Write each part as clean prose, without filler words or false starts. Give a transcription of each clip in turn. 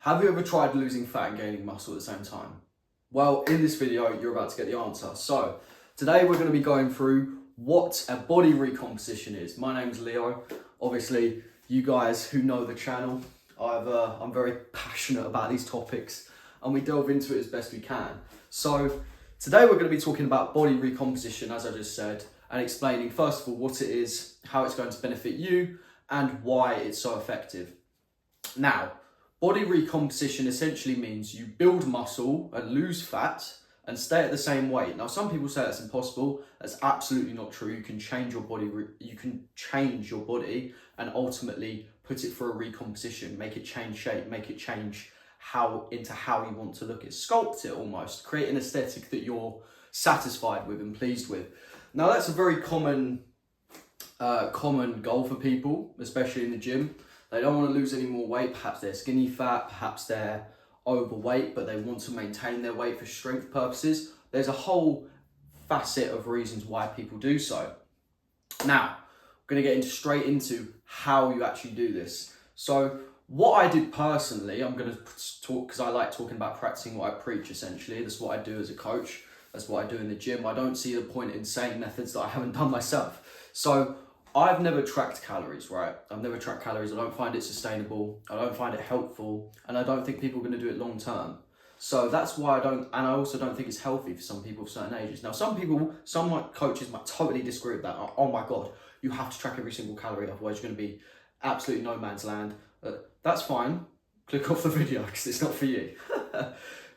Have you ever tried losing fat and gaining muscle at the same time? Well, in this video, you're about to get the answer. So today we're going to be going through what a body recomposition is. My name's Leo. Obviously, you guys who know the channel, I'm very passionate about these topics and we delve into it as best we can. So today we're going to be talking about body recomposition, as I just said, and explaining first of all what it is, how it's going to benefit you, and why it's so effective. Now, body recomposition essentially means you build muscle and lose fat and stay at the same weight. Now, some people say that's impossible. That's absolutely not true. You can change your body. You can change your body and ultimately put it for a recomposition, make it change shape, make it change how you want to look. It sculpt it almost, create an aesthetic that you're satisfied with and pleased with. Now, that's a very common goal for people, especially in the gym. They don't want to lose any more weight. Perhaps they're skinny fat, perhaps they're overweight, but they want to maintain their weight for strength purposes. There's a whole facet of reasons why people do so. Now, I'm going to get straight into how you actually do this. So what I did personally, I'm going to talk because I like talking about practicing what I preach essentially. That's what I do as a coach. That's what I do in the gym. I don't see the point in saying methods that I haven't done myself. So I've never tracked calories, right? I've never tracked calories. I don't find it sustainable. I don't find it helpful. And I don't think people are going to do it long term. So that's why and I also don't think it's healthy for some people of certain ages. Now, some coaches might totally disagree with that. Oh my God, you have to track every single calorie. Otherwise you're going to be absolutely no man's land. That's fine. Click off the video because it's not for you,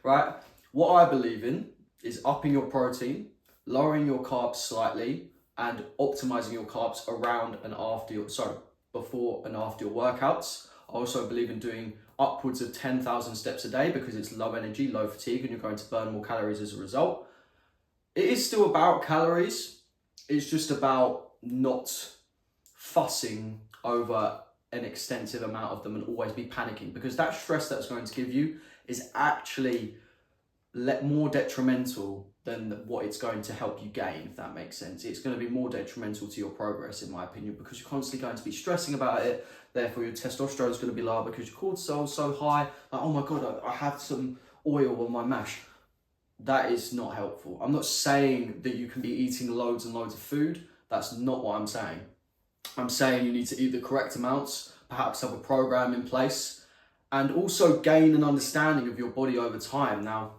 right? What I believe in is upping your protein, lowering your carbs slightly, and optimizing your carbs before and after your workouts. I also believe in doing upwards of 10,000 steps a day because it's low energy, low fatigue, and you're going to burn more calories as a result. It is still about calories. It's just about not fussing over an extensive amount of them and always be panicking, because that stress that's going to give you is actually more detrimental than what it's going to help you gain, if that makes sense. It's going to be more detrimental to your progress, in my opinion, because you're constantly going to be stressing about it. Therefore, your testosterone is going to be lower because your cortisol is so high. Like, oh my God, I had some oil on my mash. That is not helpful. I'm not saying that you can be eating loads and loads of food. That's not what I'm saying. I'm saying you need to eat the correct amounts, perhaps have a program in place, and also gain an understanding of your body over time. Now,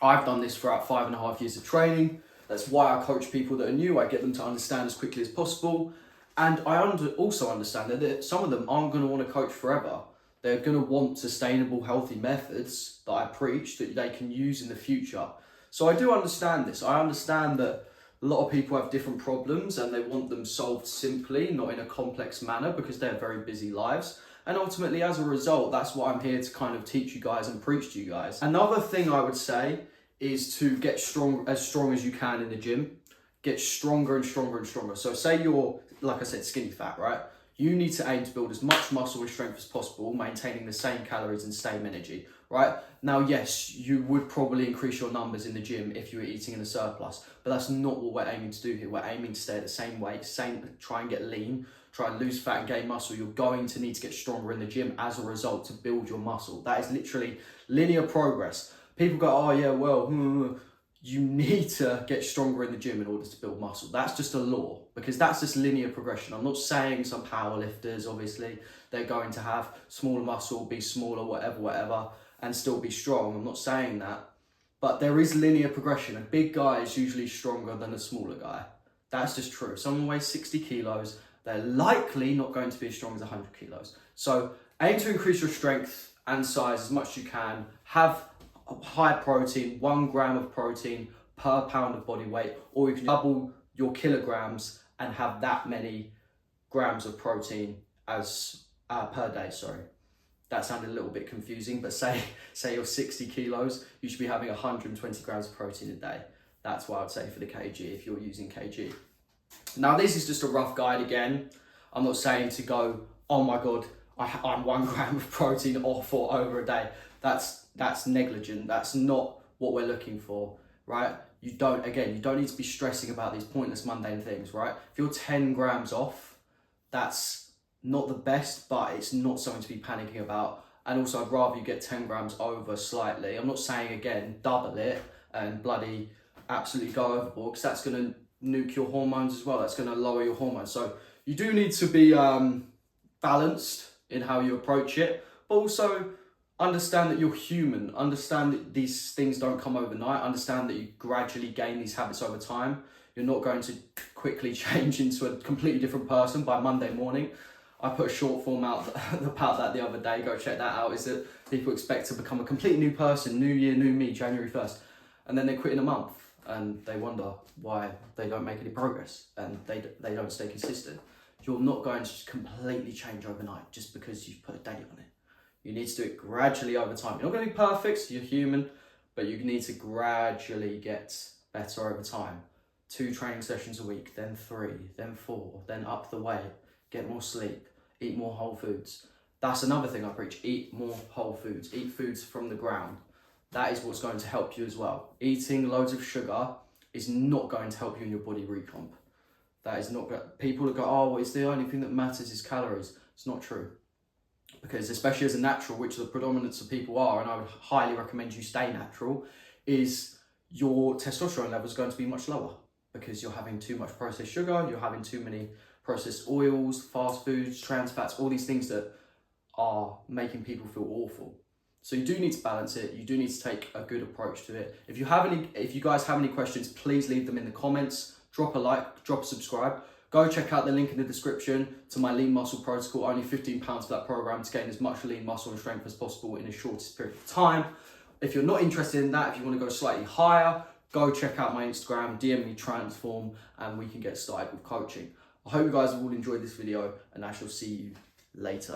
I've done this throughout 5.5 years of training. That's why I coach people that are new. I get them to understand as quickly as possible. And I also understand that some of them aren't going to want to coach forever. They're going to want sustainable, healthy methods that I preach that they can use in the future. So I do understand this. I understand that a lot of people have different problems and they want them solved simply, not in a complex manner, because they have very busy lives. And ultimately, as a result, that's what I'm here to kind of teach you guys and preach to you guys. Another thing I would say is to get strong as you can in the gym. Get stronger and stronger and stronger. So say you're, like I said, skinny fat, right? You need to aim to build as much muscle and strength as possible, maintaining the same calories and same energy, right? Now, yes, you would probably increase your numbers in the gym if you were eating in a surplus, but that's not what we're aiming to do here. We're aiming to stay at the same weight, try and get lean, try and lose fat and gain muscle. You're going to need to get stronger in the gym as a result to build your muscle. That is literally linear progress. People go, oh yeah, well, you need to get stronger in the gym in order to build muscle. That's just a law, because that's just linear progression. I'm not saying some power lifters, obviously, they're going to have smaller muscle, be smaller, whatever, and still be strong. I'm not saying that. But there is linear progression. A big guy is usually stronger than a smaller guy. That's just true. If someone weighs 60 kilos, they're likely not going to be as strong as 100 kilos. So aim to increase your strength and size as much as you can. Have high protein, 1 gram of protein per pound of body weight, or you can double your kilograms and have that many grams of protein as per day. Sorry, that sounded a little bit confusing, but say you're 60 kilos, you should be having 120 grams of protein a day. That's what I'd say for the kg if you're using kg. Now, this is just a rough guide again. I'm not saying to go, oh my God, I'm 1 gram of protein off or over a day. That's negligent. That's not what we're looking for, right? You don't need to be stressing about these pointless mundane things, right? If you're 10 grams off, that's not the best, but it's not something to be panicking about. And also I'd rather you get 10 grams over slightly. I'm not saying, again, double it and bloody absolutely go overboard, because that's going to nuke your hormones as well. That's going to lower your hormones. So you do need to be balanced in how you approach it, but also understand that you're human. Understand that these things don't come overnight. Understand that you gradually gain these habits over time. You're not going to quickly change into a completely different person by Monday morning. I put a short form out about that the other day. Go check that out. Is that people expect to become a completely new person, new year, new me, January 1st. And then they quit in a month and they wonder why they don't make any progress and they don't stay consistent. You're not going to completely change overnight just because you've put a date on it. You need to do it gradually over time. You're not going to be perfect, you're human, but you need to gradually get better over time. 2 training sessions a week, then 3, then 4, then up the weight, get more sleep, eat more whole foods. That's another thing I preach. Eat more whole foods. Eat foods from the ground. That is what's going to help you as well. Eating loads of sugar is not going to help you in your body recomp. That is not good. People that go, oh, it's the only thing that matters is calories. It's not true. Because especially as a natural, which the predominance of people are, and I would highly recommend you stay natural, is your testosterone level is going to be much lower because you're having too much processed sugar, you're having too many processed oils, fast foods, trans fats, all these things that are making people feel awful. So you do need to balance it. You do need to take a good approach to it. If you guys have any questions, please leave them in the comments. Drop a like, drop a subscribe. Go check out the link in the description to my lean muscle protocol. Only £15 for that program to gain as much lean muscle and strength as possible in the shortest period of time. If you're not interested in that, if you want to go slightly higher, go check out my Instagram, DM me Transform, and we can get started with coaching. I hope you guys have all enjoyed this video, and I shall see you later.